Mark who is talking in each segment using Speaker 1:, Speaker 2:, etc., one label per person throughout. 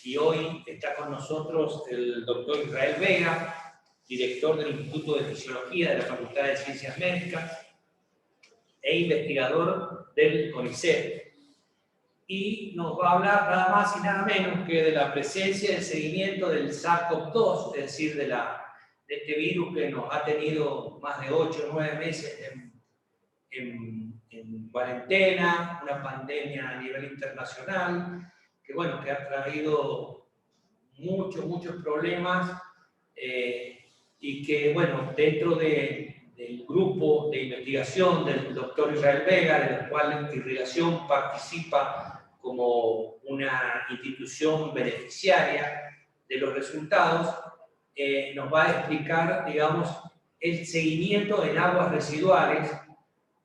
Speaker 1: Y hoy está con nosotros el doctor Israel Vega, director del Instituto de Fisiología de la Facultad de Ciencias Médicas e investigador del CONICET. Y nos va a hablar nada más y nada menos que de la presencia y el seguimiento del SARS-CoV-2, es decir, de este virus que nos ha tenido más de 8 o 9 meses en cuarentena, una pandemia a nivel internacional, que bueno, que ha traído muchos problemas y que bueno, dentro del grupo de investigación del doctor Israel Vega, del cual Irrigación participa como una institución beneficiaria de los resultados, nos va a explicar, digamos, el seguimiento en aguas residuales,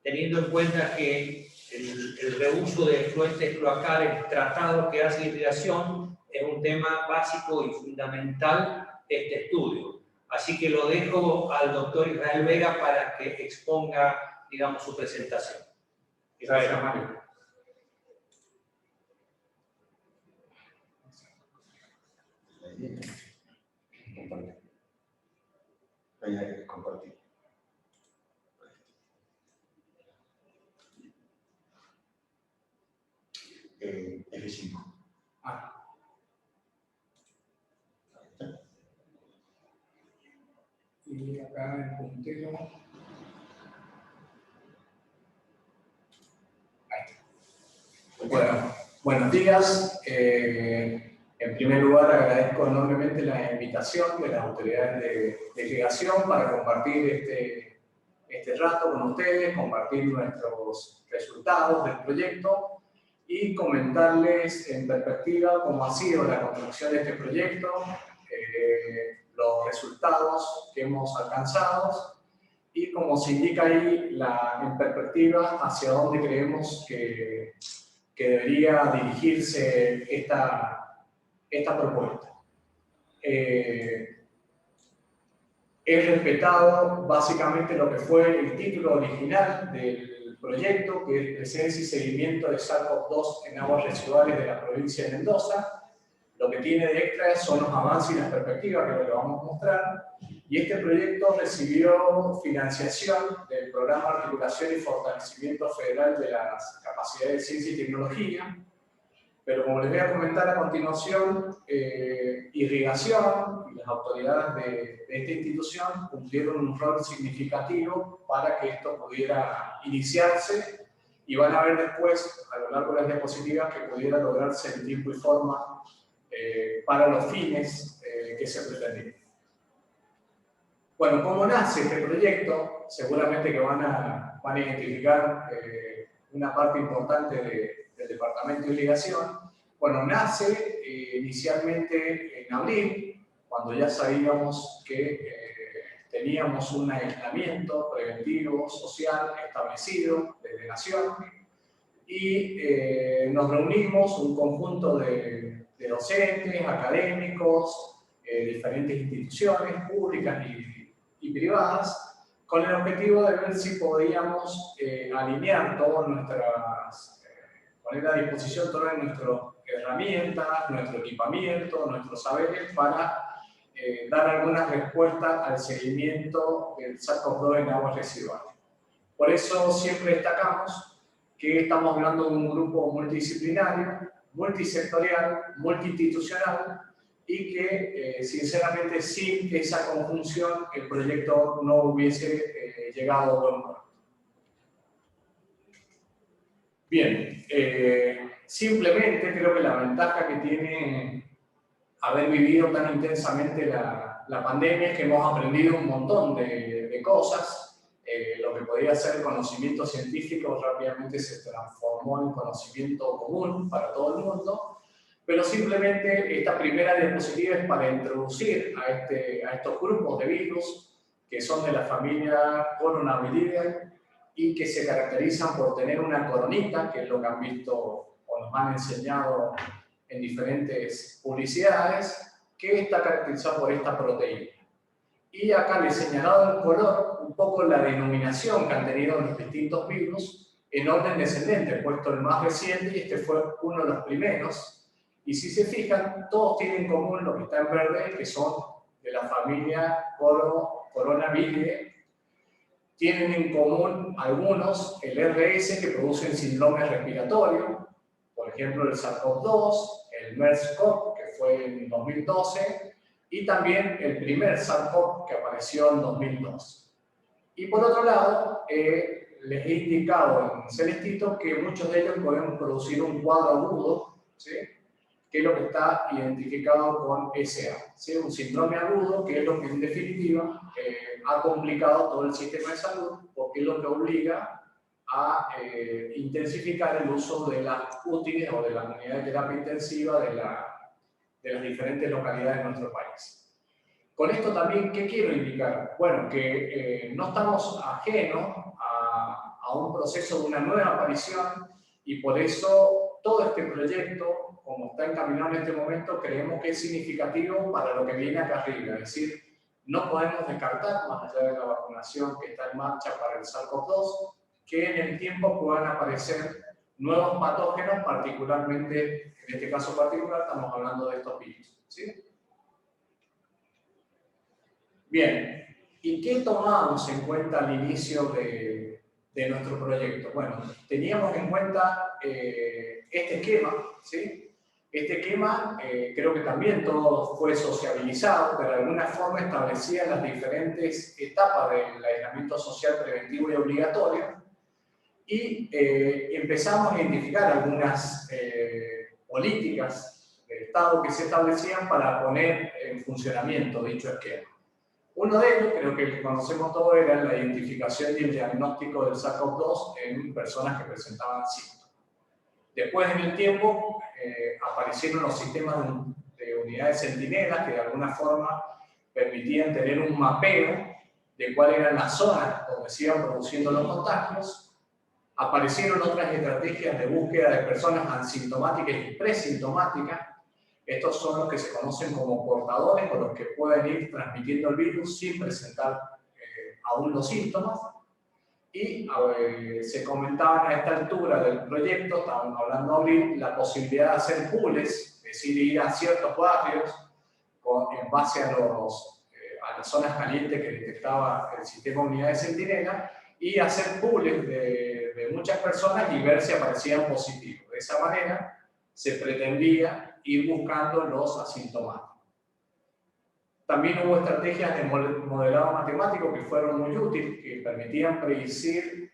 Speaker 1: teniendo en cuenta que el reuso de efluentes cloacales tratados que hace Irrigación es un tema básico y fundamental de este estudio. Así que lo dejo al doctor Israel Vega para que exponga, digamos, su presentación.
Speaker 2: Gracias, Mario. Compartir. F5. Y acá el puntero. Ahí está. Bueno, buenos días. En primer lugar, agradezco enormemente la invitación de las autoridades de irrigación para compartir este rato con ustedes, compartir nuestros resultados del proyecto y comentarles en perspectiva cómo ha sido la construcción de este proyecto, los resultados que hemos alcanzado y, como se indica ahí, en perspectiva hacia dónde creemos que debería dirigirse esta propuesta. He respetado básicamente lo que fue el título original del proyecto, que es Presencia y Seguimiento de SARS-CoV-2 en aguas residuales de la provincia de Mendoza. Lo que tiene de extra son los avances y las perspectivas, que lo vamos a mostrar. Y este proyecto recibió financiación del Programa de Articulación y Fortalecimiento Federal de las Capacidades de Ciencia y Tecnología. Pero como les voy a comentar a continuación, Irrigación y las autoridades de esta institución cumplieron un rol significativo para que esto pudiera iniciarse, y van a ver después, a lo largo de las diapositivas, que pudiera lograrse en tiempo y forma para los fines que se pretendían. Bueno, ¿cómo nace este proyecto? Seguramente que van a identificar una parte importante del Departamento de Irrigación. Bueno, nace inicialmente en abril, cuando ya sabíamos que teníamos un aislamiento preventivo social establecido desde Nación, y nos reunimos un conjunto de docentes, académicos, diferentes instituciones públicas y privadas, con el objetivo de ver si podíamos alinear todas poner a disposición todas nuestras herramientas, nuestro equipamiento, nuestros saberes para dar algunas respuestas al seguimiento del SARS-CoV-2 en aguas residuales. Por eso siempre destacamos que estamos hablando de un grupo multidisciplinario, multisectorial, multiinstitucional, y que sinceramente sin esa conjunción el proyecto no hubiese llegado a buen puerto. Bien, simplemente creo que la ventaja que tiene haber vivido tan intensamente la pandemia es que hemos aprendido un montón de cosas. Lo que podía ser conocimiento científico rápidamente se transformó en conocimiento común para todo el mundo, pero simplemente esta primera diapositiva es para introducir a estos grupos de virus que son de la familia Coronaviridae y que se caracterizan por tener una coronita, que es lo que han visto o nos han enseñado en diferentes publicidades, que está caracterizada por esta proteína. Y acá les he señalado en color un poco la denominación que han tenido los distintos virus en orden descendente, puesto el más reciente, y este fue uno de los primeros, Y si se fijan, todos tienen en común lo que está en verde, que son de la familia Coronaviride. Tienen en común algunos el RS, que producen síndrome respiratorio, por ejemplo el SARS-CoV-2, el MERS-CoV, que fue en 2012, y también el primer SARS-CoV que apareció en 2012. Y por otro lado, les he indicado en celestito que muchos de ellos pueden producir un cuadro agudo, ¿sí? Que es lo que está identificado con SA, ¿sí? Un síndrome agudo, que es lo que en definitiva ha complicado todo el sistema de salud, porque es lo que obliga a intensificar el uso de las útiles o de la unidad de terapia intensiva de las diferentes localidades de nuestro país. Con esto también, ¿qué quiero indicar? Bueno, que no estamos ajenos a un proceso de una nueva aparición, y por eso todo este proyecto, como está encaminado en este momento, creemos que es significativo para lo que viene acá arriba. Es decir, no podemos descartar, más allá de la vacunación que está en marcha para el SARS-CoV-2, que en el tiempo puedan aparecer nuevos patógenos, particularmente, en este caso particular, estamos hablando de estos virus, ¿sí? Bien, ¿y qué tomamos en cuenta al inicio de nuestro proyecto? Bueno, teníamos en cuenta este esquema, ¿sí? Este esquema creo que también todo fue sociabilizado, pero de alguna forma establecía las diferentes etapas del aislamiento social preventivo y obligatorio, y empezamos a identificar algunas políticas de Estado que se establecían para poner en funcionamiento dicho esquema. Uno de ellos, creo que el que conocemos todos, era la identificación y el diagnóstico del SARS-CoV-2 en personas que presentaban síntomas. Después, en el tiempo, aparecieron los sistemas de unidades centinelas que de alguna forma permitían tener un mapeo de cuáles eran las zonas donde se iban produciendo los contagios. Aparecieron otras estrategias de búsqueda de personas asintomáticas y presintomáticas. Estos son los que se conocen como portadores, o los que pueden ir transmitiendo el virus sin presentar aún los síntomas. Y se comentaban a esta altura del proyecto, estábamos hablando de la posibilidad de hacer pools, es decir, ir a ciertos barrios en base a las zonas calientes que detectaba el sistema de unidades centinela, y hacer pools de muchas personas y ver si aparecían positivos. De esa manera se pretendía ir buscando los asintomáticos. También hubo estrategias de modelado matemático que fueron muy útiles, que permitían predecir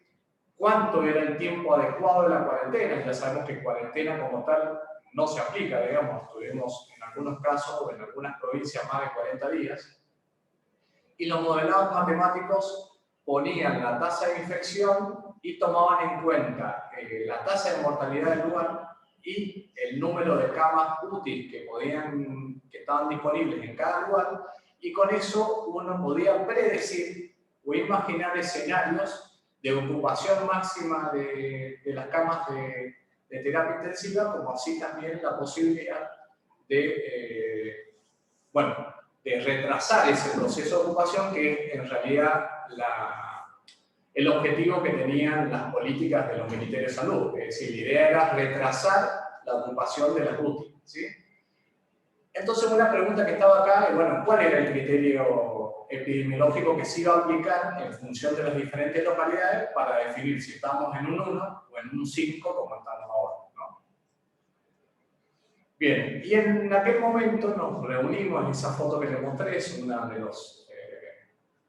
Speaker 2: cuánto era el tiempo adecuado de la cuarentena. Ya sabemos que cuarentena como tal no se aplica, digamos, tuvimos en algunos casos o en algunas provincias más de 40 días. Y los modelados matemáticos ponían la tasa de infección y tomaban en cuenta la tasa de mortalidad del lugar y el número de camas útiles que estaban disponibles en cada lugar, y con eso uno podía predecir o imaginar escenarios de ocupación máxima de las camas de terapia intensiva, como así también la posibilidad de retrasar ese proceso de ocupación, que es en realidad el objetivo que tenían las políticas de los ministerios de salud. Es decir, la idea era retrasar la ocupación de las UTI, ¿sí? Entonces, una pregunta que estaba acá es, bueno, ¿cuál era el criterio epidemiológico que se iba a aplicar en función de las diferentes localidades para definir si estamos en un 1 o en un 5 como estamos ahora, ¿no? Bien, y en aquel momento nos reunimos, en esa foto que les mostré, es una de los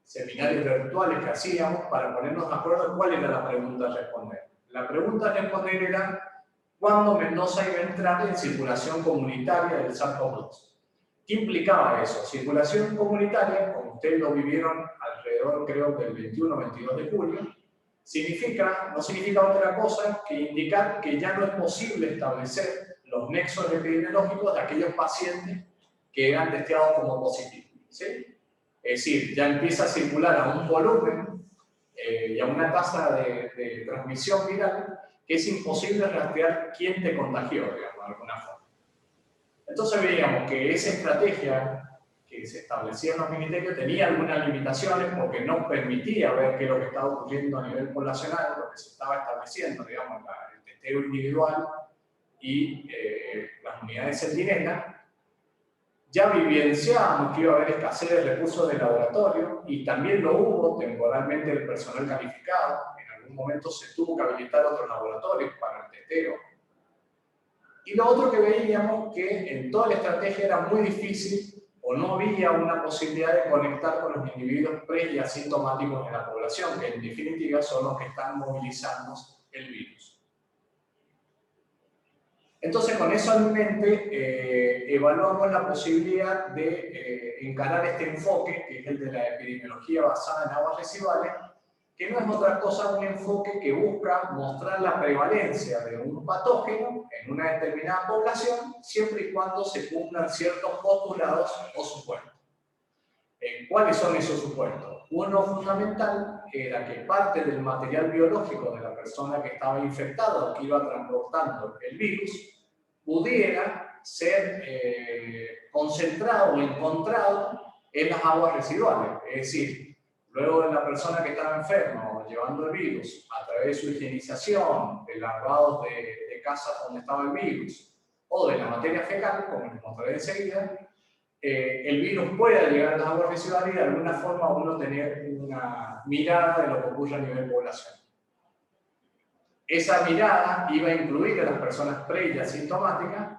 Speaker 2: seminarios virtuales que hacíamos para ponernos de acuerdo en cuál era la pregunta a responder. La pregunta a responder era ¿cuándo Mendoza iba a entrar en circulación comunitaria del SARS-CoV-2? ¿Qué implicaba eso? Circulación comunitaria, como ustedes lo vivieron alrededor, creo, del 21-22 de julio, no significa otra cosa que indicar que ya no es posible establecer los nexos epidemiológicos de aquellos pacientes que eran testeados como positivos, ¿sí? Es decir, ya empieza a circular a un volumen y a una tasa de transmisión viral que es imposible rastrear quién te contagió, digamos, de alguna forma. Entonces veíamos que esa estrategia que se establecía en los ministerios tenía algunas limitaciones, porque no permitía ver qué es lo que estaba ocurriendo a nivel poblacional, lo que se estaba estableciendo, digamos, el testeo individual y las unidades Centinela, ya vivenciábamos que iba a haber escasez de recursos de laboratorio y también lo hubo temporalmente el personal calificado. En algún momento se tuvo que habilitar otros laboratorios para el testeo. Y lo otro que veíamos que en toda la estrategia era muy difícil o no había una posibilidad de conectar con los individuos pre y asintomáticos de la población, que en definitiva son los que están movilizando el virus. Entonces, con eso en mente, evaluamos la posibilidad de encarar este enfoque, que es el de la epidemiología basada en aguas residuales, que no es otra cosa un enfoque que busca mostrar la prevalencia de un patógeno en una determinada población, siempre y cuando se cumplan ciertos postulados o supuestos. ¿Cuáles son esos supuestos? Uno fundamental era que parte del material biológico de la persona que estaba infectada o que iba transportando el virus pudiera ser concentrado o encontrado en las aguas residuales. Es decir, luego de la persona que estaba enferma o llevando el virus, a través de su higienización, de lavados de casas donde estaba el virus, o de la materia fecal, como les mostraré enseguida, el virus pueda llegar a las aguas residuales y de alguna forma uno tener una mirada de lo que ocurre a nivel poblacional. Esa mirada iba a incluir a las personas pre y asintomáticas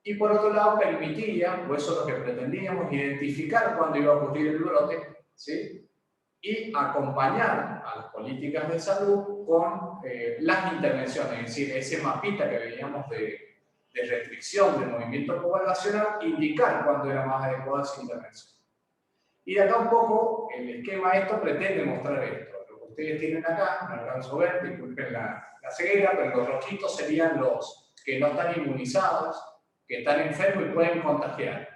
Speaker 2: y por otro lado permitía, o eso es lo que pretendíamos, identificar cuándo iba a ocurrir el brote, ¿sí? Y acompañar a las políticas de salud con las intervenciones, es decir, ese mapita que veíamos de restricción del movimiento poblacional, indicar cuándo era más adecuada esa intervención. Y de acá un poco, el esquema esto pretende mostrar esto. Lo que ustedes tienen acá, no alcanzo a ver, disculpen la ceguera, pero los rojitos serían los que no están inmunizados, que están enfermos y pueden contagiar.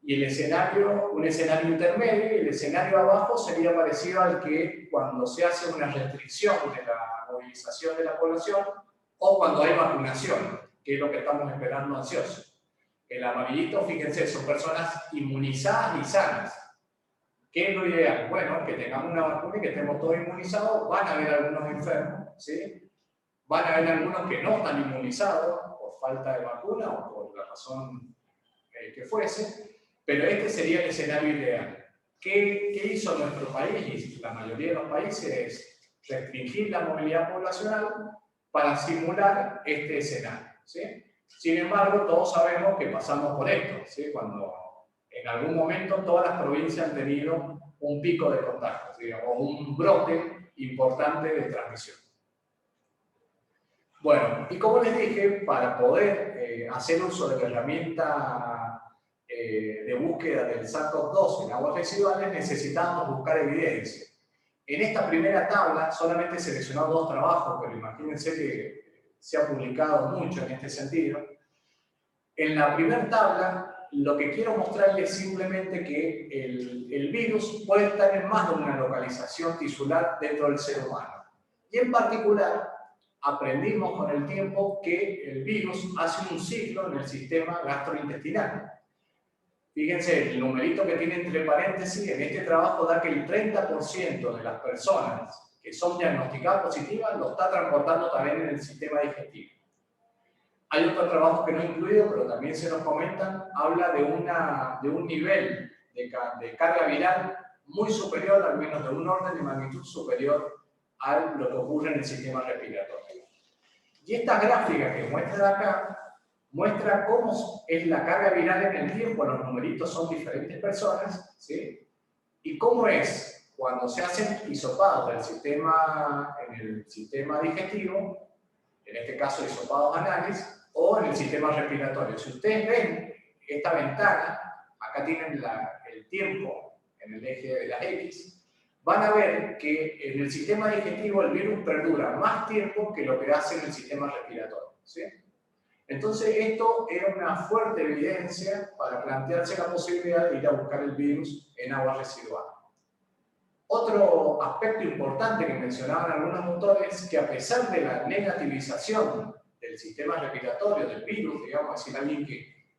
Speaker 2: Y el escenario, un escenario intermedio, y el escenario abajo sería parecido al que cuando se hace una restricción de la movilización de la población o cuando hay vacunación, que es lo que estamos esperando ansiosos. El amarillito, fíjense, son personas inmunizadas y sanas. ¿Qué es lo ideal? Bueno, que tengamos una vacuna y que estemos todos inmunizados. Van a haber algunos enfermos, ¿sí? Van a haber algunos que no están inmunizados por falta de vacuna o por la razón que fuese. Pero este sería el escenario ideal. ¿Qué hizo nuestro país y la mayoría de los países? Restringir la movilidad poblacional para simular este escenario, ¿sí? Sin embargo, todos sabemos que pasamos por esto, ¿sí? Cuando en algún momento todas las provincias han tenido un pico de contagios, ¿sí? O un brote importante de transmisión. Bueno, y como les dije, para poder hacer uso de la herramienta de búsqueda del SARS-CoV-2 en aguas residuales, necesitamos buscar evidencia. En esta primera tabla solamente he seleccionado 2 trabajos, pero imagínense que se ha publicado mucho en este sentido. En la primera tabla, lo que quiero mostrarles es simplemente que el virus puede estar en más de una localización tisular dentro del ser humano. Y en particular, aprendimos con el tiempo que el virus hace un ciclo en el sistema gastrointestinal. Fíjense, el numerito que tiene entre paréntesis en este trabajo da que el 30% de las personas que son diagnosticadas positivas lo está transportando también en el sistema digestivo. Hay otro trabajo que no he incluido, pero también se nos comentan, habla de un nivel de carga viral muy superior, al menos de un orden de magnitud superior a lo que ocurre en el sistema respiratorio. Y esta gráfica que muestra acá, muestra cómo es la carga viral en el tiempo, los numeritos son diferentes personas, ¿sí? Y cómo es cuando se hacen hisopados en el sistema digestivo, en este caso hisopados anales, o en el sistema respiratorio. Si ustedes ven esta ventana, acá tienen el tiempo en el eje de las X, van a ver que en el sistema digestivo el virus perdura más tiempo que lo que hace en el sistema respiratorio, ¿sí? Entonces, esto era una fuerte evidencia para plantearse la posibilidad de ir a buscar el virus en agua residual. Otro aspecto importante que mencionaban algunos autores es que a pesar de la negativización del sistema respiratorio, del virus, digamos, es decir, alguien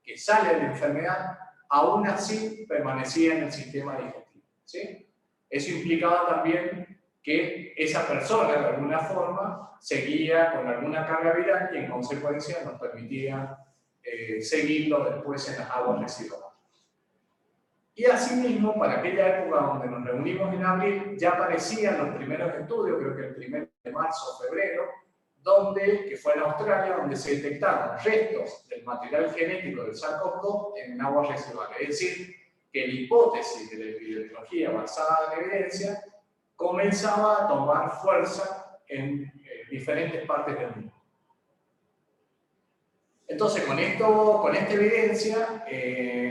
Speaker 2: que sale de la enfermedad, aún así permanecía en el sistema digestivo, ¿sí? Eso implicaba también que esa persona de alguna forma seguía con alguna carga viral y en consecuencia nos permitía seguirlo después en las aguas residuales. Y asimismo, para aquella época donde nos reunimos en abril, ya aparecían los primeros estudios, creo que el 1 de marzo o febrero, que fue en Australia, donde se detectaron restos del material genético del SARS-CoV-2 en aguas residuales. Es decir, que la hipótesis de la epidemiología basada en evidencia comenzaba a tomar fuerza en diferentes partes del mundo. Entonces, con esta evidencia,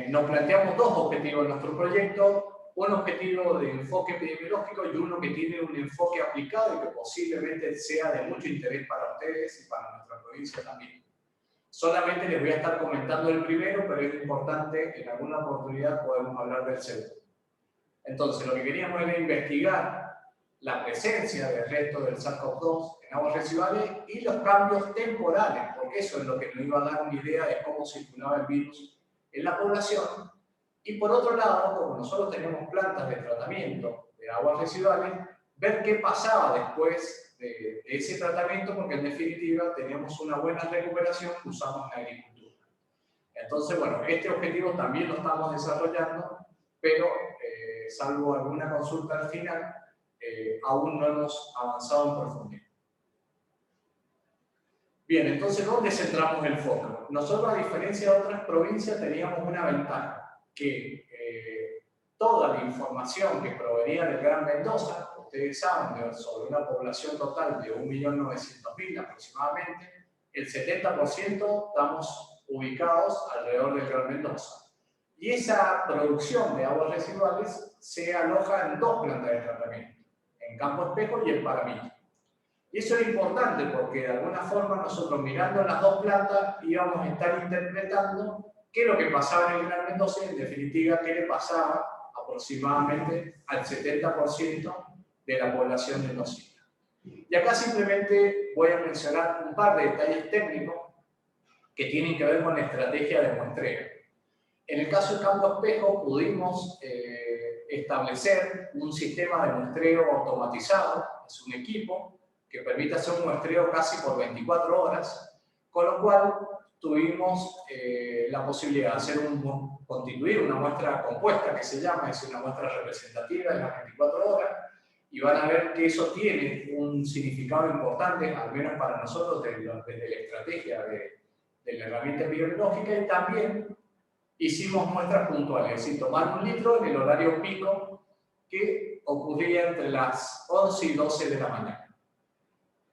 Speaker 2: nos planteamos dos objetivos en nuestro proyecto. Un objetivo de enfoque epidemiológico y uno que tiene un enfoque aplicado y que posiblemente sea de mucho interés para ustedes y para nuestra provincia también. Solamente les voy a estar comentando el primero, pero es importante, en alguna oportunidad podemos hablar del segundo. Entonces, lo que queríamos era investigar la presencia del resto del SARS-CoV-2 en aguas residuales y los cambios temporales, porque eso es lo que nos iba a dar una idea de cómo circulaba el virus en la población. Y por otro lado, como nosotros tenemos plantas de tratamiento de aguas residuales, ver qué pasaba después de ese tratamiento, porque en definitiva teníamos una buena recuperación que usamos en la agricultura. Entonces, bueno, este objetivo también lo estamos desarrollando, pero salvo alguna consulta al final, aún no hemos avanzado en profundidad. Bien, entonces, ¿dónde centramos el foco? Nosotros, a diferencia de otras provincias, teníamos una ventaja, que toda la información que provenía del Gran Mendoza, ustedes saben, sobre una población total de 1.900.000 aproximadamente, el 70% estamos ubicados alrededor del Gran Mendoza. Y esa producción de aguas residuales se aloja en dos plantas de tratamiento, en Campo Espejo y en Paramillo. Y eso es importante porque de alguna forma nosotros mirando las dos plantas íbamos a estar interpretando qué es lo que pasaba en el Gran Mendoza y en definitiva qué le pasaba aproximadamente al 70% de la población mendocina. Y acá simplemente voy a mencionar un par de detalles técnicos que tienen que ver con la estrategia de muestreo. En el caso de Campo Espejo pudimos establecer un sistema de muestreo automatizado, es un equipo que permite hacer un muestreo casi por 24 horas, con lo cual tuvimos la posibilidad de constituir una muestra compuesta que se llama, es una muestra representativa de las 24 horas, y van a ver que eso tiene un significado importante, al menos para nosotros, desde la estrategia de la herramienta epidemiológica, y también hicimos muestras puntuales, es decir, tomar 1 litro en el horario pico que ocurría entre las 11 y 12 de la mañana.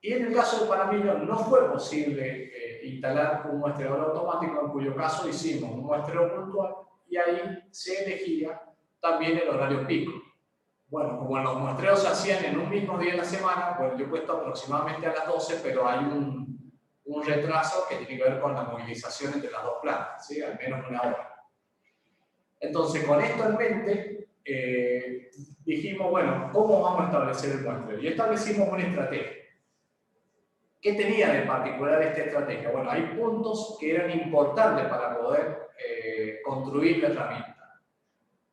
Speaker 2: Y en el caso de Paramillo no fue posible instalar un muestreador automático, en cuyo caso hicimos un muestreo puntual y ahí se elegía también el horario pico. Bueno, como los muestreos se hacían en un mismo día de la semana, pues yo he puesto aproximadamente a las 12, pero hay un retraso que tiene que ver con la movilización entre las dos plantas, ¿sí? Al menos 1 hora. Entonces, con esto en mente, dijimos, bueno, ¿cómo vamos a establecer el muestreo? Y establecimos una estrategia. ¿Qué tenía de particular esta estrategia? Bueno, hay puntos que eran importantes para poder construir la herramienta.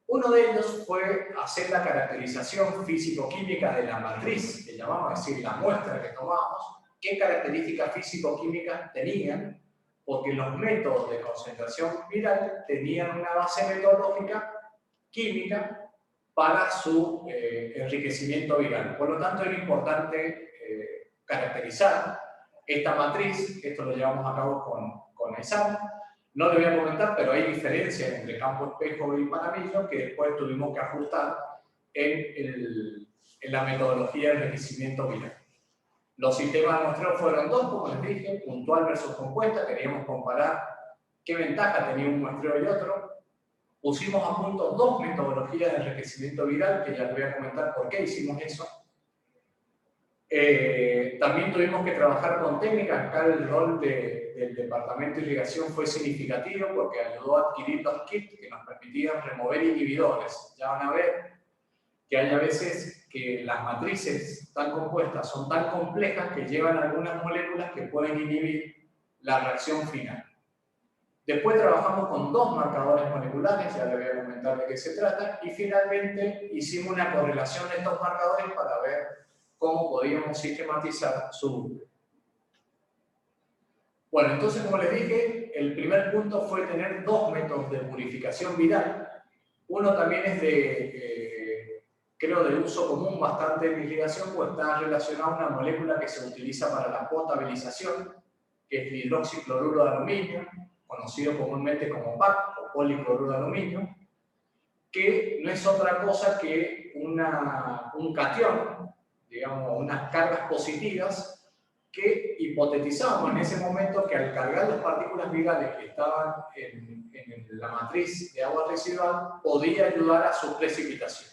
Speaker 2: Uno de ellos fue hacer la caracterización físico-química de la matriz, que llamamos, es decir, la muestra que tomamos, qué características físico-químicas tenían, porque los métodos de concentración viral tenían una base metodológica química para su enriquecimiento viral. Por lo tanto, era importante caracterizar esta matriz. Esto lo llevamos a cabo con ESAM. No le voy a comentar, pero hay diferencias entre Campo Espejo y Paramillo que después tuvimos que ajustar en la metodología de enriquecimiento viral. Los sistemas de muestreo fueron dos, como les dije, puntual versus compuesta. Queríamos comparar qué ventaja tenía un muestreo y otro. Pusimos a punto dos metodologías de enriquecimiento viral, que ya les voy a comentar por qué hicimos eso. También tuvimos que trabajar con técnicas. Acá el rol del Departamento de Irrigación fue significativo porque ayudó a adquirir los kits que nos permitían remover inhibidores. Ya van a ver que hay a veces que las matrices tan compuestas son tan complejas que llevan algunas moléculas que pueden inhibir la reacción final. Después trabajamos con dos marcadores moleculares, ya les voy a comentar de qué se trata, y finalmente hicimos una correlación de estos marcadores para ver cómo podíamos sistematizar su bucle. Bueno, entonces, como les dije, el primer punto fue tener dos métodos de purificación viral. Uno también es creo de uso común bastante en irrigación, pues está relacionado a una molécula que se utiliza para la potabilización, que es el hidroxicloruro de aluminio, conocido comúnmente como PAC o policloruro de aluminio, que no es otra cosa que un catión, digamos, unas cargas positivas que hipotetizábamos en ese momento que al cargar las partículas virales que estaban en la matriz de agua residual podía ayudar a su precipitación.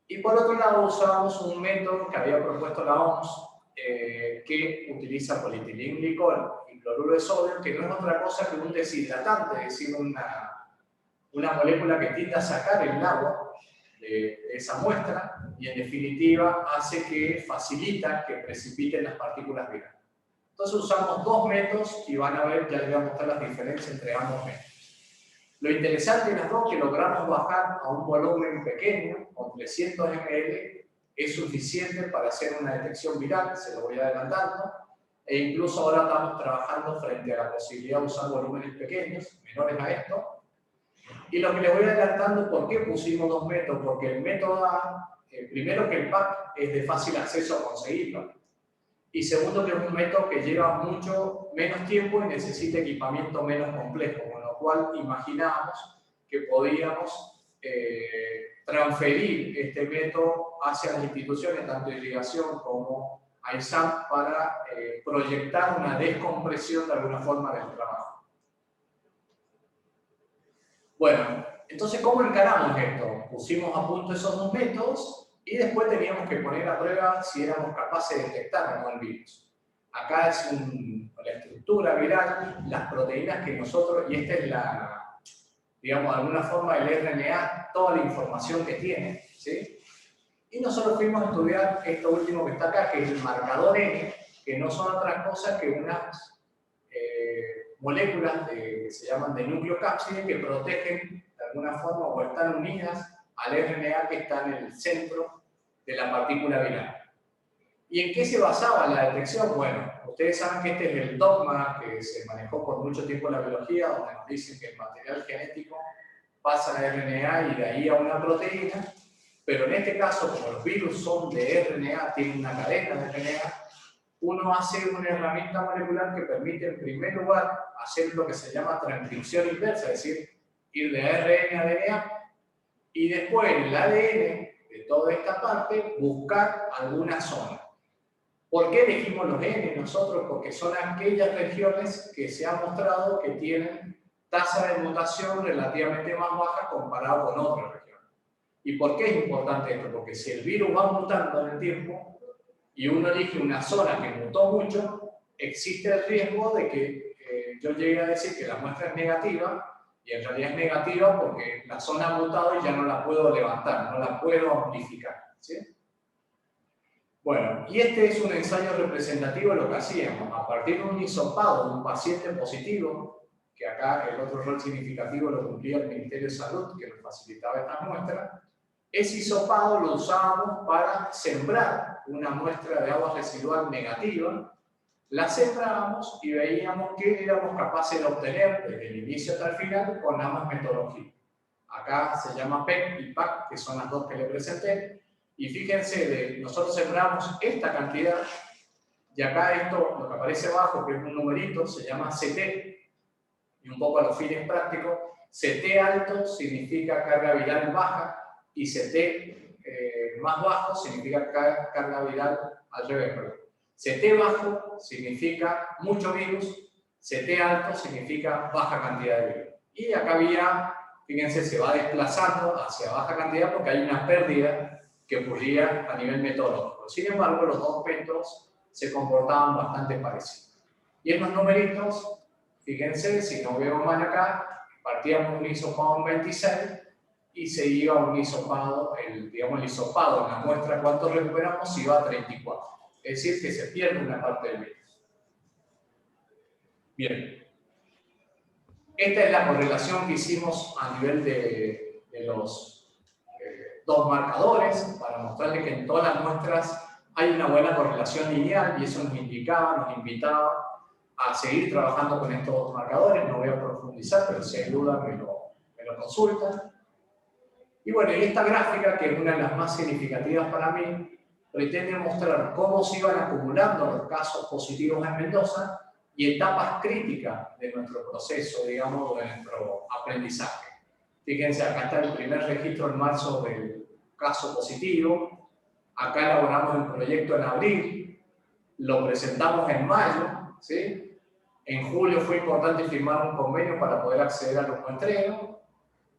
Speaker 2: Y por otro lado usábamos un método que había propuesto la OMS que utiliza polietilenglicol y cloruro de sodio, que no es otra cosa que un deshidratante, es decir, una molécula que tiende a sacar el agua de esa muestra y en definitiva hace que facilita que precipiten las partículas virales. Entonces usamos dos métodos y van a ver, ya les voy a mostrar las diferencias entre ambos métodos. Lo interesante de las dos es que logramos bajar a un volumen pequeño, con 300 ml, es suficiente para hacer una detección viral, se lo voy adelantando, e incluso ahora estamos trabajando frente a la posibilidad de usar volúmenes pequeños, menores a esto. Y lo que les voy adelantando, ¿por qué pusimos dos métodos? Porque el método A, primero que el PAC es de fácil acceso a conseguirlo, y segundo que es un método que lleva mucho menos tiempo y necesita equipamiento menos complejo, con lo cual imaginábamos que podíamos transferir este método hacia las instituciones, tanto de irrigación como AISAM, para proyectar una descompresión de alguna forma del trabajo. Bueno, entonces, ¿cómo encaramos esto? Pusimos a punto esos dos métodos y después teníamos que poner a prueba si éramos capaces de detectar o no el virus. Acá es la estructura viral, las proteínas que nosotros, y esta es digamos, de alguna forma el RNA, toda la información que tiene, ¿sí? Y nosotros fuimos a estudiar esto último que está acá, que es el marcador N, que no son otras cosas que unas moléculas que se llaman de nucleocápside que protegen de alguna forma o están unidas al RNA que está en el centro de la partícula viral. ¿Y en qué se basaba la detección? Bueno, ustedes saben que este es el dogma que se manejó por mucho tiempo en la biología, donde nos dicen que el material genético pasa a RNA y de ahí a una proteína, pero en este caso, como los virus son de RNA, tienen una cadena de RNA, uno hace una herramienta molecular que permite, en primer lugar, hacer lo que se llama transcripción inversa, es decir, ir de ARN a DNA, y después en el ADN de toda esta parte buscar alguna zona. ¿Por qué elegimos los N nosotros? Porque son aquellas regiones que se ha mostrado que tienen tasa de mutación relativamente más baja comparado con otras regiones. ¿Y por qué es importante esto? Porque si el virus va mutando en el tiempo, y uno elige una zona que mutó mucho, existe el riesgo de que yo llegue a decir que la muestra es negativa, y en realidad es negativa porque la zona ha mutado y ya no la puedo levantar, no la puedo amplificar, ¿sí? Bueno, y este es un ensayo representativo de lo que hacíamos. A partir de un hisopado de un paciente positivo, que acá el otro rol significativo lo cumplía el Ministerio de Salud, que nos facilitaba estas muestras, ese hisopado lo usábamos para sembrar una muestra de agua residual negativa, la sembrábamos y veíamos qué éramos capaces de obtener desde el inicio hasta el final con ambas metodologías. Acá se llama PEC y PAC, que son las dos que le presenté, y fíjense, nosotros sembramos esta cantidad, y acá esto, lo que aparece abajo, que es un numerito, se llama CT, y un poco a los fines prácticos, CT alto significa carga viral baja, y CT más bajo significa carga viral al revés. CT bajo significa mucho virus, CT alto significa baja cantidad de virus. Y acá había, fíjense, se va desplazando hacia baja cantidad porque hay una pérdida que ocurría a nivel metodológico. Sin embargo, los dos métodos se comportaban bastante parecidos. Y en los numeritos, fíjense, si no veo mal acá, partíamos un hisopado en 26 y se iba a un hisopado, digamos el hisopado en la muestra, ¿cuánto recuperamos? Iba a 34. Es decir, que se pierde una parte del virus. Bien. Esta es la correlación que hicimos a nivel de los dos marcadores, para mostrarles que en todas las muestras hay una buena correlación lineal y eso nos indicaba, nos invitaba a seguir trabajando con estos marcadores. No voy a profundizar, pero si hay duda me lo consultan. Y bueno, y esta gráfica, que es una de las más significativas para mí, pretende mostrar cómo se iban acumulando los casos positivos en Mendoza y etapas críticas de nuestro proceso, digamos, de nuestro aprendizaje. Fíjense, acá está el primer registro en marzo del caso positivo. Acá elaboramos el proyecto en abril, lo presentamos en mayo, ¿sí? En julio fue importante firmar un convenio para poder acceder a los muestreos.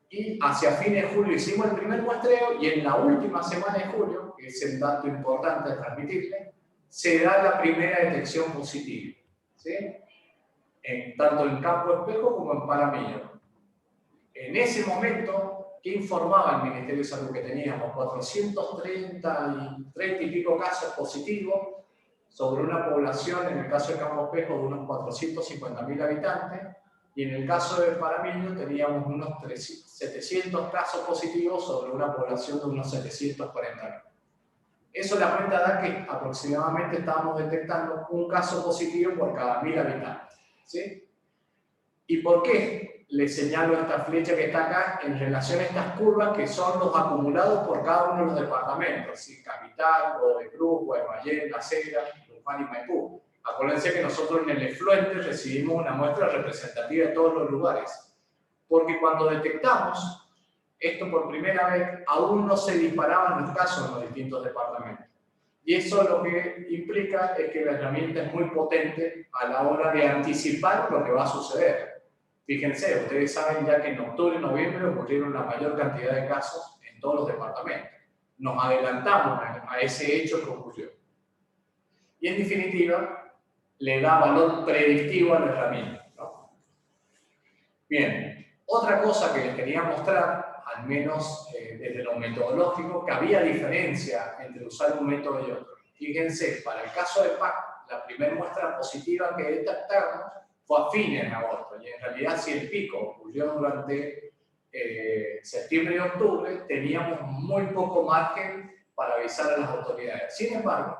Speaker 2: Y hacia fines de julio hicimos el primer muestreo y en la última semana de julio, que es el dato importante de transmitirle, se da la primera detección positiva, ¿sí? Tanto en campo espejo como en paramillo. En ese momento, ¿qué informaba el Ministerio de Salud? Que teníamos 430 y pico casos positivos sobre una población, en el caso de campo espejo, de unos 450.000 habitantes, y en el caso de Paramillo teníamos unos 700 casos positivos sobre una población de unos 740.000. Eso la cuenta da que aproximadamente estábamos detectando un caso positivo por cada 1.000 habitantes, ¿sí? ¿Y por qué les señalo esta flecha que está acá en relación a estas curvas que son los acumulados por cada uno de los departamentos? ¿Sí? Capital, Godoy Cruz, Guaymallén, La Cera, Luján y Maipú. Acuérdense que nosotros en el efluente recibimos una muestra representativa de todos los lugares. Porque cuando detectamos esto por primera vez, aún no se disparaban los casos en los distintos departamentos. Y eso lo que implica es que la herramienta es muy potente a la hora de anticipar lo que va a suceder. Fíjense, ustedes saben ya que en octubre y noviembre ocurrieron la mayor cantidad de casos en todos los departamentos. Nos adelantamos a ese hecho que ocurrió. Y en definitiva, le da valor predictivo a la herramienta, ¿no? Bien, otra cosa que les quería mostrar, al menos desde lo metodológico, que había diferencia entre usar un método y otro. Fíjense, para el caso de PAC, la primera muestra positiva que detectamos fue a fines de agosto, y en realidad si el pico ocurrió durante septiembre y octubre, teníamos muy poco margen para avisar a las autoridades. Sin embargo,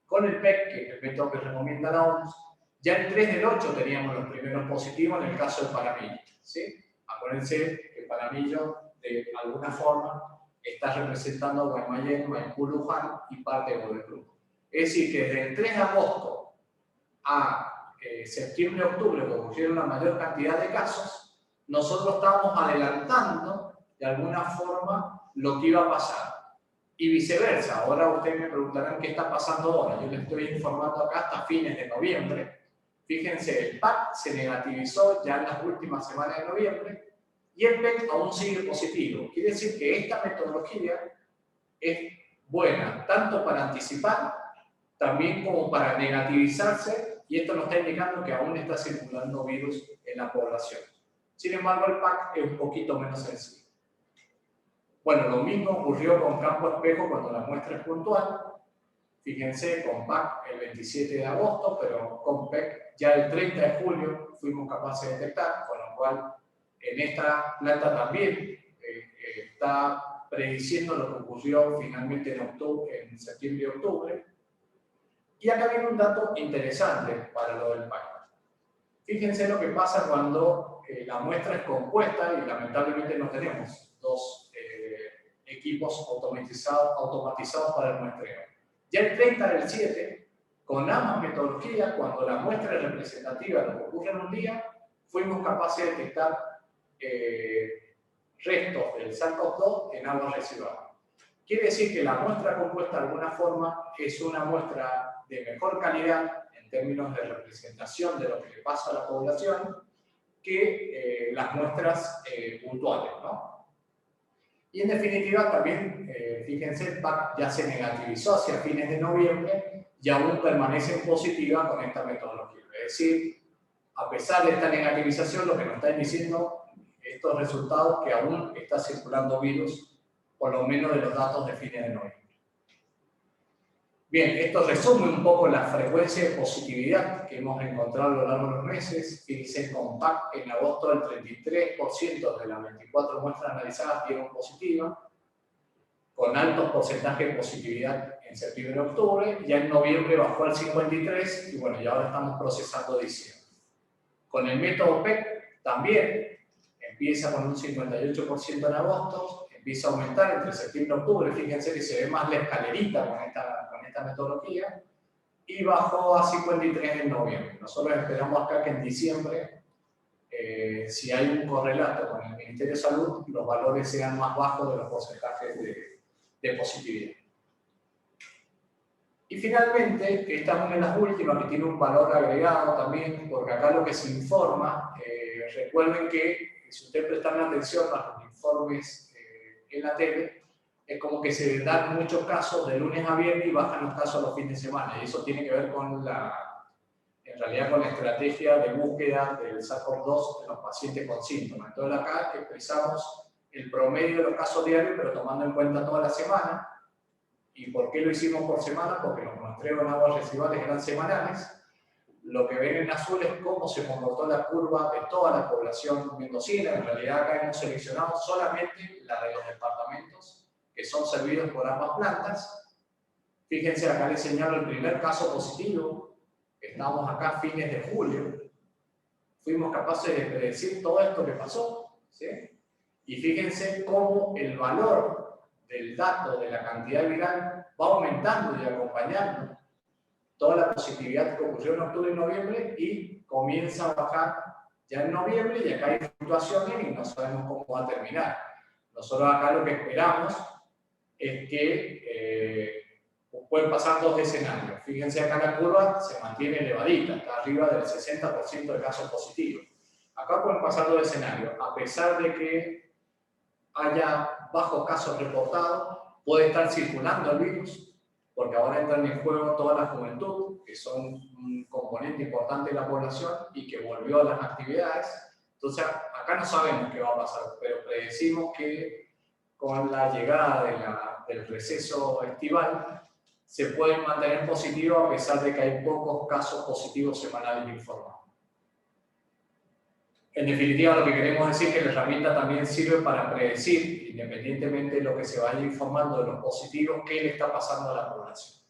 Speaker 2: con el PEC, que es el método que recomienda la OMS, ya el 3 del 8 teníamos los primeros positivos en el caso de Paramillo, ¿sí? Acuérdense que Paramillo, de alguna forma, está representando a Guaymallén, Maipú, Luján y parte de Godoy Cruz. Es decir, que desde el 3 de agosto a septiembre-octubre, que ocurrieron una mayor cantidad de casos, nosotros estábamos adelantando, de alguna forma, lo que iba a pasar. Y viceversa, ahora ustedes me preguntarán qué está pasando ahora. Yo les estoy informando acá hasta fines de noviembre. Fíjense, el PAC se negativizó ya en las últimas semanas de noviembre y el PEC aún sigue positivo. Quiere decir que esta metodología es buena tanto para anticipar, también como para negativizarse, y esto nos está indicando que aún está circulando virus en la población. Sin embargo, el PAC es un poquito menos sencillo. Bueno, lo mismo ocurrió con campo espejo cuando la muestra es puntual. Fíjense, con PAC el 27 de agosto, pero con PEC ya el 30 de julio fuimos capaces de detectar, con lo cual en esta planta también está prediciendo lo que ocurrió finalmente en septiembre y octubre. Y acá viene un dato interesante para lo del PAC. Fíjense lo que pasa cuando la muestra es compuesta y lamentablemente no tenemos dos equipos automatizados para el muestreo. Ya el 30 del 7, con ambas metodologías, cuando la muestra es representativa de lo que ocurre en un día, fuimos capaces de detectar restos del SARS-CoV-2 en agua residual. Quiere decir que la muestra compuesta de alguna forma es una muestra de mejor calidad en términos de representación de lo que le pasa a la población que las muestras puntuales, ¿no? Y en definitiva también, fíjense, el PAC ya se negativizó hacia fines de noviembre y aún permanece positiva con esta metodología. Es decir, a pesar de esta negativización, lo que nos están diciendo estos resultados que aún está circulando virus, por lo menos de los datos de fines de noviembre. Bien, esto resume un poco la frecuencia de positividad que hemos encontrado a lo largo de los meses. Fíjense, con PAC en agosto el 33% de las 24 muestras analizadas dieron positiva. con altos porcentajes de positividad en septiembre y octubre, ya en noviembre bajó al 53% y bueno, ya ahora estamos procesando diciembre. Con el método PEC también empieza con un 58% en agosto, empieza a aumentar entre septiembre y octubre, fíjense que se ve más la escalerita con esta metodología, y bajó a 53 en noviembre. Nosotros esperamos acá que en diciembre, si hay un correlato con el Ministerio de Salud, los valores sean más bajos de los porcentajes de positividad. Y finalmente, esta es una de las últimas que tiene un valor agregado también, porque acá lo que se informa, recuerden que si ustedes prestan atención a los informes en la tele, es como que se dan muchos casos de lunes a viernes y bajan los casos los fines de semana. Y eso tiene que ver con en realidad con la estrategia de búsqueda del SARS-CoV-2 en los pacientes con síntomas. Entonces acá expresamos el promedio de los casos diarios, pero tomando en cuenta toda la semana. ¿Y por qué lo hicimos por semana? Porque los muestreos en aguas residuales eran semanales. Lo que ven en azul es cómo se comportó la curva de toda la población mendocina. En realidad acá hemos seleccionado solamente la de los departamentos que son servidos por ambas plantas. Fíjense, acá les señalo el primer caso positivo. Estamos acá a fines de julio. Fuimos capaces de predecir todo esto que pasó, ¿sí? Y fíjense cómo el valor del dato de la cantidad viral va aumentando y acompañando toda la positividad que ocurrió en octubre y noviembre y comienza a bajar ya en noviembre y acá hay fluctuaciones y no sabemos cómo va a terminar. Nosotros acá lo que esperamos es que pueden pasar dos escenarios. Fíjense acá la curva se mantiene elevadita, está arriba del 60% de casos positivos. Acá pueden pasar dos escenarios. A pesar de que haya bajos casos reportados, puede estar circulando el virus, porque ahora entran en juego toda la juventud, que son un componente importante de la población y que volvió a las actividades. Entonces, acá no sabemos qué va a pasar, pero predecimos que con la llegada del receso estival se pueden mantener positivos a pesar de que hay pocos casos positivos semanales informados. En definitiva, lo que queremos decir es que la herramienta también sirve para predecir, independientemente de lo que se vaya informando de los positivos, qué le está pasando a la población.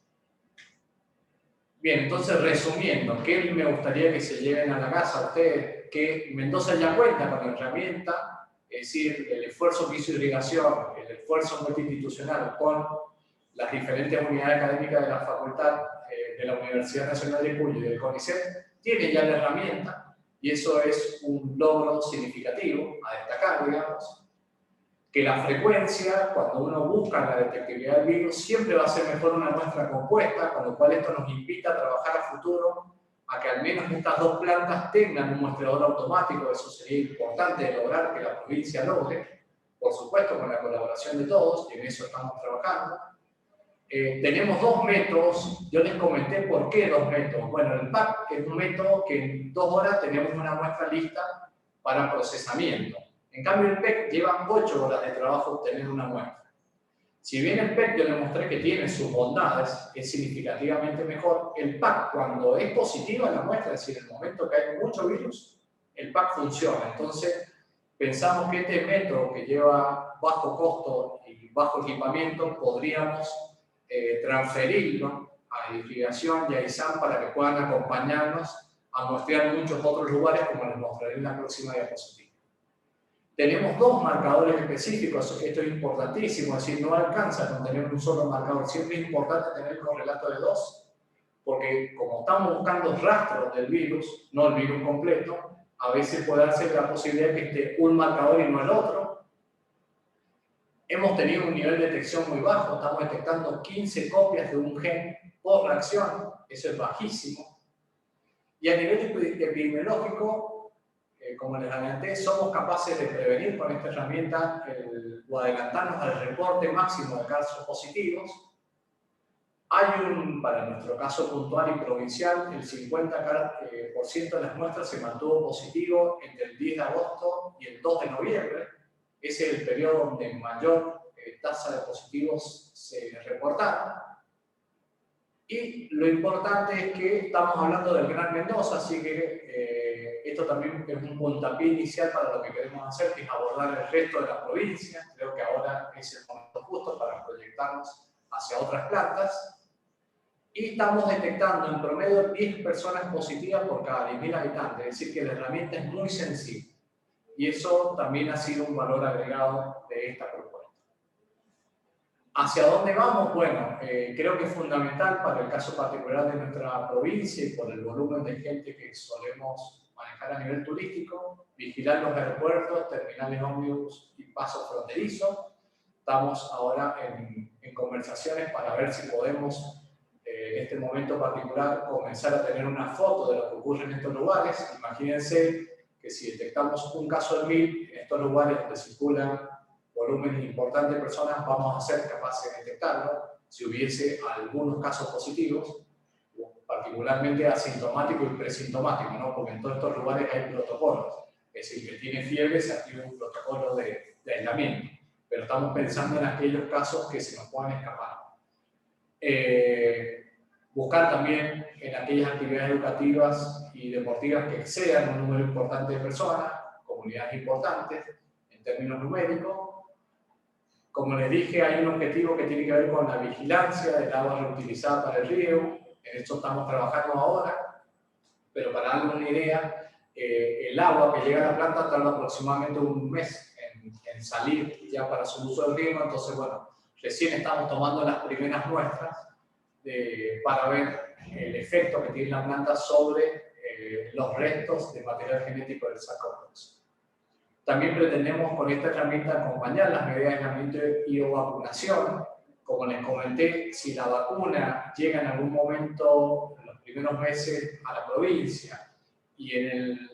Speaker 2: Bien, entonces resumiendo, ¿qué me gustaría que se lleven a la casa ustedes? Que Mendoza ya cuenta con la herramienta, es decir, el esfuerzo que hizo Irrigación, el esfuerzo multiinstitucional con las diferentes unidades académicas de la Facultad de la Universidad Nacional de Cuyo y del CONICET, tiene ya la herramienta. Y eso es un logro significativo a destacar, digamos, que la frecuencia, cuando uno busca la detectabilidad del virus, siempre va a ser mejor una muestra compuesta, con lo cual esto nos invita a trabajar a futuro, a que al menos estas dos plantas tengan un muestreador automático. Eso sería importante de lograr que la provincia logre, por supuesto con la colaboración de todos, y en eso estamos trabajando. Tenemos dos métodos, yo les comenté por qué dos métodos. Bueno, el PAC es un método que en 2 horas tenemos una muestra lista para procesamiento. En cambio, el PEC lleva 8 horas de trabajo obtener una muestra. Si bien el PEC yo les mostré que tiene sus bondades, es significativamente mejor, el PAC cuando es positiva la muestra, es decir, en el momento que hay mucho virus, el PAC funciona. Entonces, pensamos que este método que lleva bajo costo y bajo equipamiento, podríamos transferirlo a Irrigación y a ISAM para que puedan acompañarnos a muestrear muchos otros lugares, como les mostraré en la próxima diapositiva. Tenemos dos marcadores específicos, esto es importantísimo, es decir, no alcanza con tener un solo marcador, siempre es importante tener el correlato de 2, porque como estamos buscando rastros del virus, no el virus completo, a veces puede darse la posibilidad de que esté un marcador y no el otro. Hemos tenido un nivel de detección muy bajo, estamos detectando 15 copias de un gen por reacción, eso es bajísimo. Y a nivel epidemiológico, como les adelanté, somos capaces de prevenir con esta herramienta o adelantarnos al reporte máximo de casos positivos. Hay para nuestro caso puntual y provincial, el 50% de las muestras se mantuvo positivo entre el 10 de agosto y el 2 de noviembre. Ese es el periodo donde mayor tasa de positivos se reportaron. Y lo importante es que estamos hablando del Gran Mendoza, así que esto también es un puntapié inicial para lo que queremos hacer, que es abordar el resto de la provincia. Creo que ahora es el momento justo para proyectar proyectarnos hacia otras plantas. Y estamos detectando en promedio 10 personas positivas por cada 10.000 habitantes, es decir, que la herramienta es muy sensible. Y eso también ha sido un valor agregado de esta propuesta. ¿Hacia dónde vamos? Bueno, creo que es fundamental para el caso particular de nuestra provincia y por el volumen de gente que solemos manejar a nivel turístico, vigilar los aeropuertos, terminales ómnibus y pasos fronterizos. Estamos ahora en conversaciones para ver si podemos en este momento particular comenzar a tener una foto de lo que ocurre en estos lugares. Imagínense que si detectamos un caso en 1000 en estos lugares donde circulan volúmenes importantes de personas, vamos a ser capaces de detectarlo si hubiese algunos casos positivos, particularmente asintomático y presintomático, ¿no? Porque en todos estos lugares hay protocolos. Es decir, que tiene fiebre se activa un protocolo de aislamiento, pero estamos pensando en aquellos casos que se nos puedan escapar. Buscar también en aquellas actividades educativas y deportivas que excedan un número importante de personas, comunidades importantes en términos numéricos. Como les dije, hay un objetivo que tiene que ver con la vigilancia del agua reutilizada para el riego. En esto estamos trabajando ahora, pero para darle una idea, el agua que llega a la planta tarda aproximadamente un mes en salir ya para su uso del riego. Entonces, bueno, recién estamos tomando las primeras muestras para ver el efecto que tiene la planta sobre los restos de material genético del Sarcópodos. También pretendemos con esta herramienta acompañar las medidas de aislamiento y o vacunación. Como les comenté, si la vacuna llega en algún momento, en los primeros meses, a la provincia y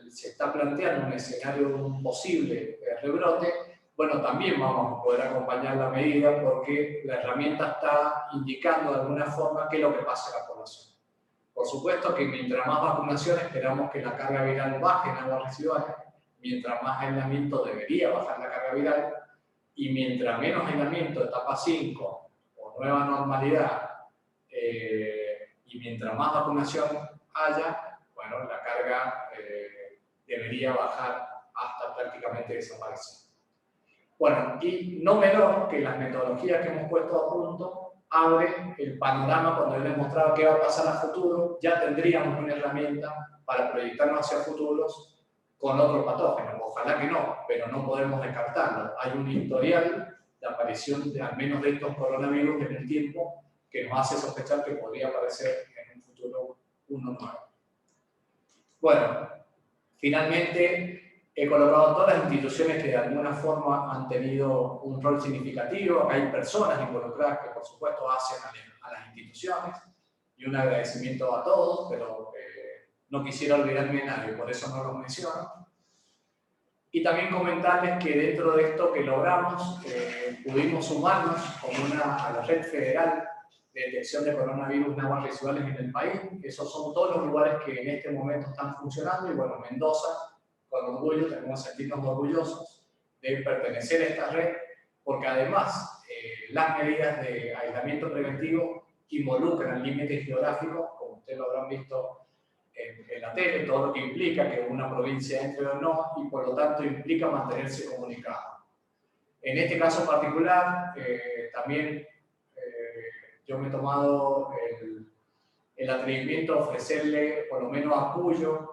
Speaker 2: se está planteando un escenario de un posible rebrote, bueno, también vamos a poder acompañar la medida porque la herramienta está indicando de alguna forma qué es lo que pasa en la población. Por supuesto que mientras más vacunación esperamos que la carga viral baje en aguas residuales, mientras más aislamiento debería bajar la carga viral y mientras menos aislamiento, etapa 5 o nueva normalidad, y mientras más vacunación haya, bueno, la carga debería bajar hasta prácticamente desaparecer. Bueno, y no menor que las metodologías que hemos puesto a punto abre el panorama cuando yo les mostraba qué va a pasar a futuro, ya tendríamos una herramienta para proyectarnos hacia futuros con otro patógeno. Ojalá que no, pero no podemos descartarlo. Hay un historial de aparición de al menos de estos coronavirus en el tiempo que nos hace sospechar que podría aparecer en un futuro uno nuevo. Bueno, finalmente he colocado todas las instituciones que de alguna forma han tenido un rol significativo. Acá hay personas involucradas que por supuesto hacen a las instituciones y un agradecimiento a todos, pero no quisiera olvidarme de nadie, por eso no los menciono. Y también comentarles que dentro de esto que logramos, pudimos sumarnos a la red federal de detección de coronavirus en aguas residuales en el país. Esos son todos los lugares que en este momento están funcionando y bueno, Mendoza, con orgullo, tenemos que sentirnos orgullosos de pertenecer a esta red, porque además las medidas de aislamiento preventivo involucran límites geográficos, como ustedes lo habrán visto en la tele, todo lo que implica que una provincia entre o no, y por lo tanto implica mantenerse comunicado. En este caso particular, también yo me he tomado el atrevimiento a ofrecerle por lo menos apoyo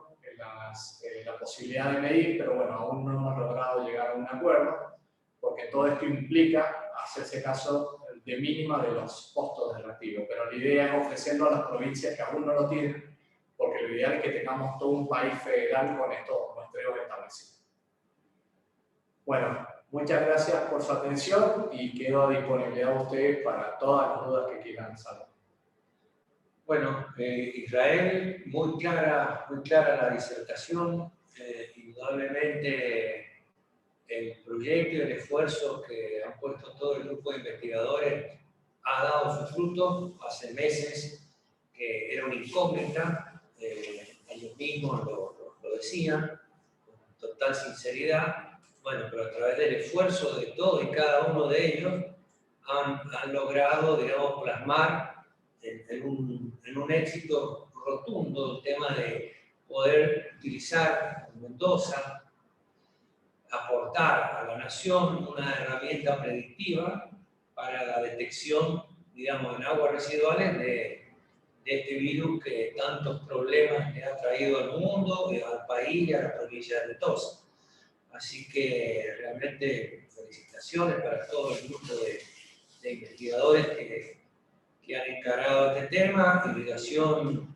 Speaker 2: la posibilidad de medir, pero bueno, aún no hemos logrado llegar a un acuerdo, porque todo esto implica hacerse caso de mínima de los costos de reactivo, pero la idea es ofrecerlo a las provincias que aún no lo tienen, porque lo ideal es que tengamos todo un país federal con estos muestreos establecidos. Bueno, muchas gracias por su atención y quedo a disponibilidad de ustedes para todas las dudas que quieran saber.
Speaker 1: Bueno, Israel, muy clara la disertación, indudablemente el proyecto y el esfuerzo que han puesto todo el grupo de investigadores ha dado sus frutos. Hace meses que era una incógnita, ellos mismos lo decían, con total sinceridad. Bueno, pero a través del esfuerzo de todos y cada uno de ellos han logrado, digamos, plasmar en un éxito rotundo el tema de poder utilizar en Mendoza, aportar a la nación una herramienta predictiva para la detección, digamos, en aguas residuales de este virus que tantos problemas le ha traído al mundo, al país y a la provincia de Mendoza. Así que realmente felicitaciones para todo el grupo de investigadores que han encarado este tema. Irrigación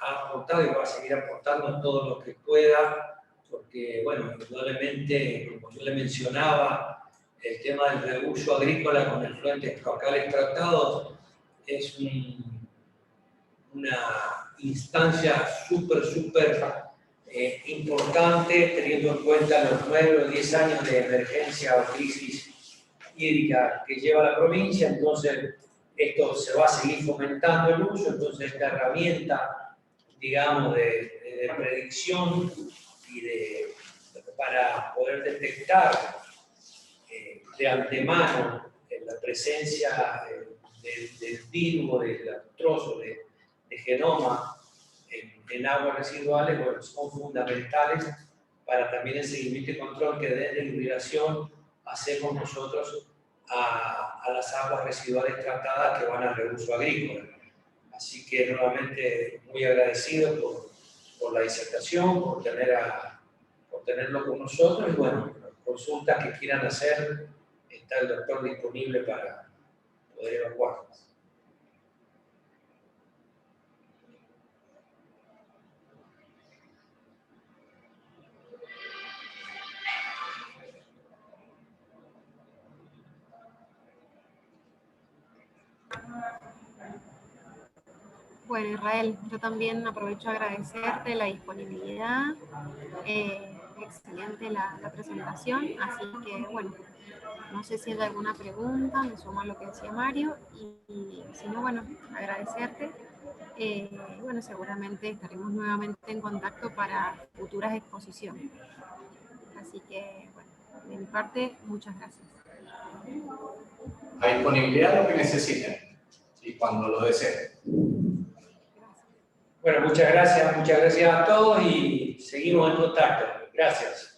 Speaker 1: ha aportado y va a seguir aportando todo lo que pueda, porque, bueno, indudablemente, como yo le mencionaba, el tema del reuso agrícola con efluentes cloacales tratados es una instancia súper importante, teniendo en cuenta los 9 o 10 años de emergencia o crisis hídrica que lleva la provincia. Entonces esto se va a seguir fomentando el uso, entonces esta herramienta, digamos, de predicción y para poder detectar de antemano la presencia del virus, del trozo de genoma en aguas residuales, bueno, son fundamentales para también el seguimiento y control que desde la irrigación hacemos nosotros a las aguas residuales tratadas que van al reuso agrícola. Así que nuevamente muy agradecido por la disertación, por tenerlo con nosotros, y bueno, consultas que quieran hacer, está el doctor disponible para poder evacuarlas.
Speaker 3: Bueno, Israel, yo también aprovecho a agradecerte la disponibilidad, excelente la presentación, así que bueno, no sé si hay alguna pregunta, me sumo a lo que decía Mario, y si no, bueno, agradecerte. Bueno, seguramente estaremos nuevamente en contacto para futuras exposiciones. Así que, bueno, de mi parte, muchas gracias.
Speaker 2: A disponibilidad lo que necesiten y cuando lo deseen.
Speaker 1: Bueno, muchas gracias a todos y seguimos en contacto. Gracias.